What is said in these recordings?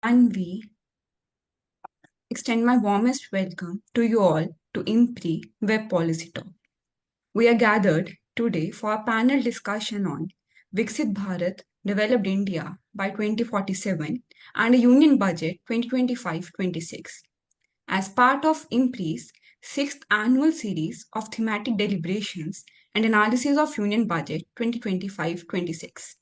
And we extend my warmest welcome to you all to IMPRI Web Policy Talk. We are gathered today for a panel discussion on Viksit Bharat, Developed India by 2047 and a Union Budget 2025-26 as part of IMPRI's sixth annual series of thematic deliberations and analysis of Union Budget 2025-26.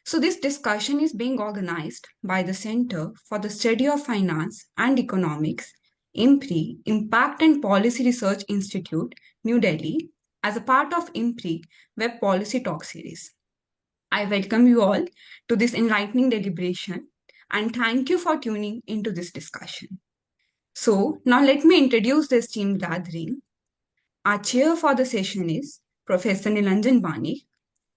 So, this discussion is being organized by the Center for the Study of Finance and Economics, IMPRI, Impact and Policy Research Institute, New Delhi, as a part of IMPRI Web Policy Talk series. I welcome you all to this enlightening deliberation and thank you for tuning into this discussion. So, now let me introduce this team gathering. Our chair for the session is Professor Nilanjan Banik,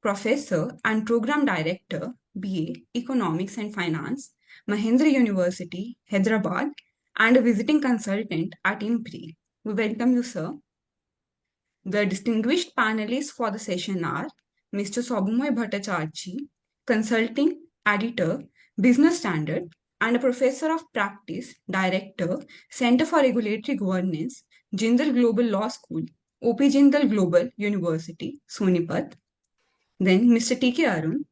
Professor and Program Director, BA, Economics and Finance, Mahendra University, Hyderabad, and a visiting consultant at IMPRI. We welcome you, sir. The distinguished panelists for the session are Mr. Sobumoy Bhattacharjee, Consulting Editor, Business Standard, and a Professor of Practice, Director, Center for Regulatory Governance, Jindal Global Law School, OP Jindal Global University, Sonipat. Then Mr. T.K. Arun,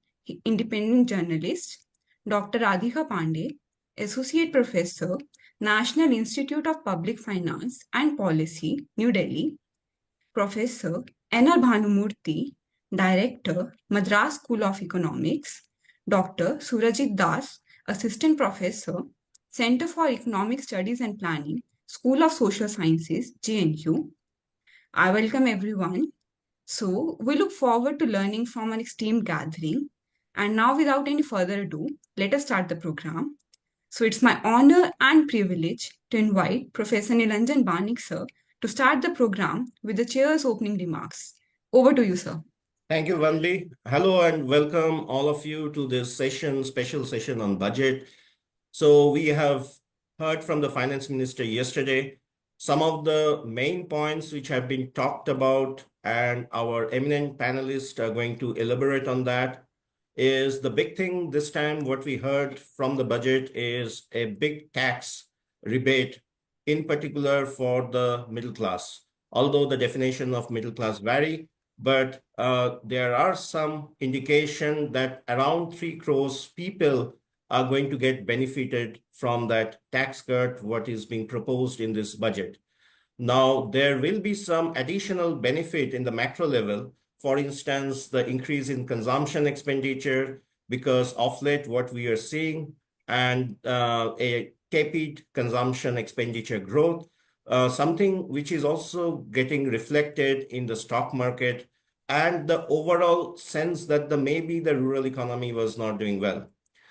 independent journalist, Dr. Radhika Pandey, Associate Professor, National Institute of Public Finance and Policy, New Delhi, Professor N.R. Bhanumurthy, Director, Madras School of Economics, Dr. Surajit Das, Assistant Professor, Center for Economic Studies and Planning, School of Social Sciences, JNU. I welcome everyone. So, we look forward to learning from an esteemed gathering. And now, without any further ado, let us start the program. So, it's my honor and privilege to invite Professor Nilanjan Banik, sir, to start the program with the chair's opening remarks. Over to you, sir. Thank you, Vanli. Hello and welcome all of you to this special session on budget. So we have heard from the finance minister yesterday some of the main points which have been talked about, and our eminent panelists are going to elaborate on that. Is the big thing this time, what we heard from the budget is a big tax rebate, in particular for the middle class. Although the definition of middle class vary, but there are some indication that around 3 crores people are going to get benefited from that tax cut, what is being proposed in this budget. Now, there will be some additional benefit in the macro level. For instance, the increase in consumption expenditure, because of late what we are seeing, and a tepid consumption expenditure growth, something which is also getting reflected in the stock market and the overall sense that maybe the rural economy was not doing well.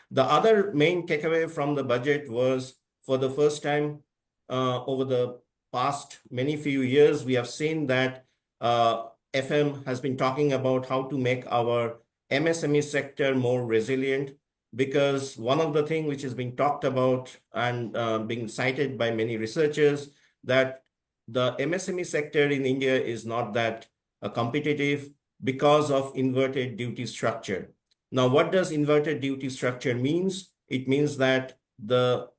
The other main takeaway from the budget was, for the first time over the past many few years, we have seen that FM has been talking about how to make our MSME sector more resilient, because one of the things which is being talked about and being cited by many researchers, that the MSME sector in India is not that competitive because of inverted duty structure. Now, what does inverted duty structure means? It means that the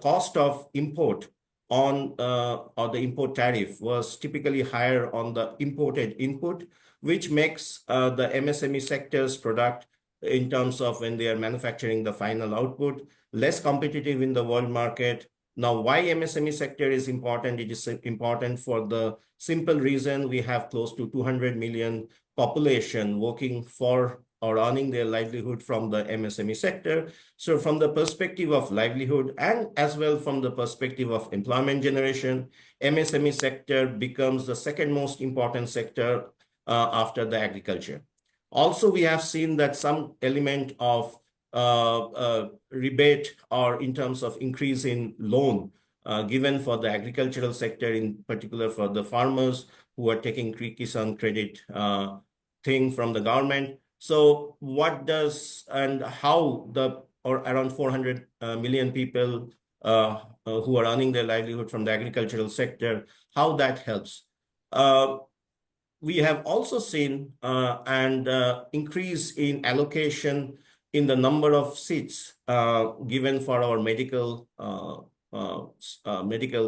cost of import on or the import tariff was typically higher on the imported input, which makes the MSME sector's product, in terms of when they are manufacturing the final output, less competitive in the world market. Now, why MSME sector is important? It is important for the simple reason we have close to 200 million population working for or earning their livelihood from the MSME sector. So from the perspective of livelihood and as well from the perspective of employment generation, MSME sector becomes the second most important sector after the agriculture. Also, we have seen that some element of rebate or in terms of increase in loan given for the agricultural sector, in particular for the farmers who are taking Kisan credit thing from the government. So what does and how around 400 million people who are earning their livelihood from the agricultural sector, how that helps? We have also seen an increase in allocation in the number of seats given for our medical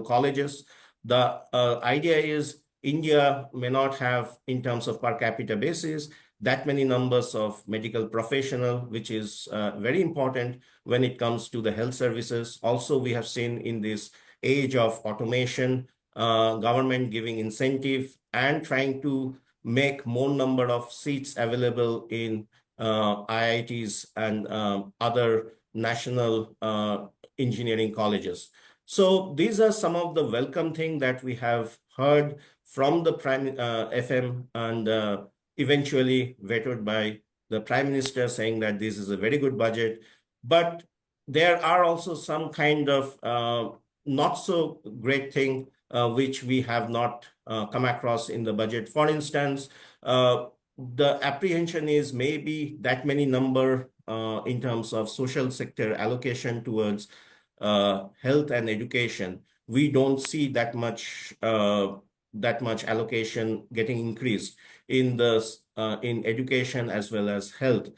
colleges. The idea is India may not have, in terms of per capita basis, that many numbers of medical professional, which is very important when it comes to the health services. Also, we have seen in this age of automation, government giving incentive and trying to make more number of seats available in IITs and other national engineering colleges. So these are some of the welcome things that we have heard from the Prime FM and eventually vetoed by the Prime Minister, saying that this is a very good budget. But there are also some kind of not so great thing which we have not come across in the budget. For instance, the apprehension is maybe that many number in terms of social sector allocation towards health and education. We don't see that much allocation getting increased in in education as well as health.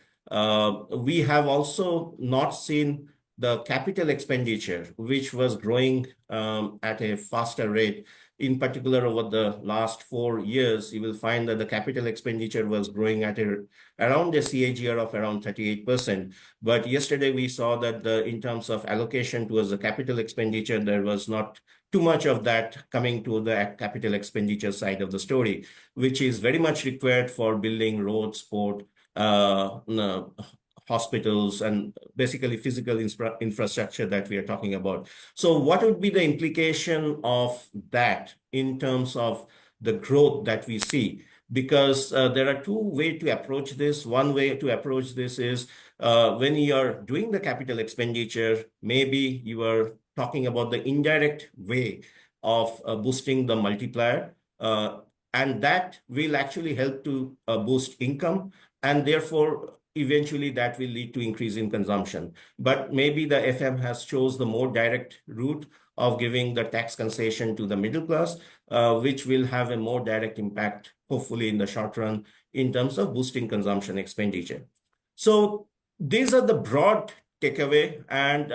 We have also not seen the capital expenditure, which was growing at a faster rate. In particular, over the last 4 years, you will find that the capital expenditure was growing at around a CAGR of around 38%. But yesterday we saw that in terms of allocation towards the capital expenditure, there was not too much of that coming to the capital expenditure side of the story, which is very much required for building roads, port, hospitals, and basically physical infrastructure that we are talking about. So what would be the implication of that in terms of the growth that we see? Because there are two ways to approach this. One way to approach this is when you are doing the capital expenditure, maybe you are talking about the indirect way of boosting the multiplier. And that will actually help to boost income, and therefore eventually that will lead to increase in consumption. But maybe the FM has chose the more direct route of giving the tax concession to the middle class, which will have a more direct impact, hopefully in the short run, in terms of boosting consumption expenditure. So these are the broad takeaway. And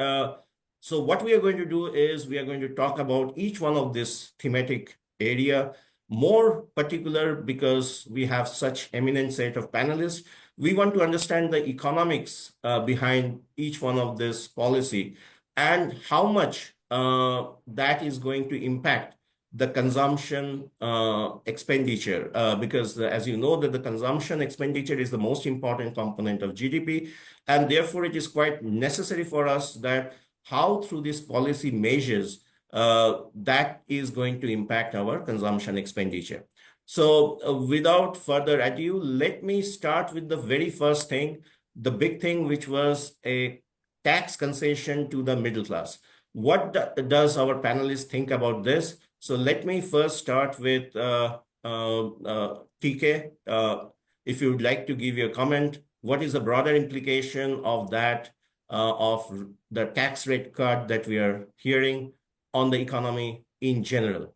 so what we are going to do is we are going to talk about each one of this thematic area, more particular because we have such eminent set of panelists. We want to understand the economics behind each one of this policy and how much that is going to impact the consumption expenditure, because as you know that the consumption expenditure is the most important component of GDP, and therefore it is quite necessary for us that how through these policy measures that is going to impact our consumption expenditure. So without further ado, let me start with the very first thing, the big thing, which was a tax concession to the middle class. What does our panelists think about this? So let me first start with TK. If you would like to give your comment, what is the broader implication of that, of the tax rate cut that we are hearing on the economy in general?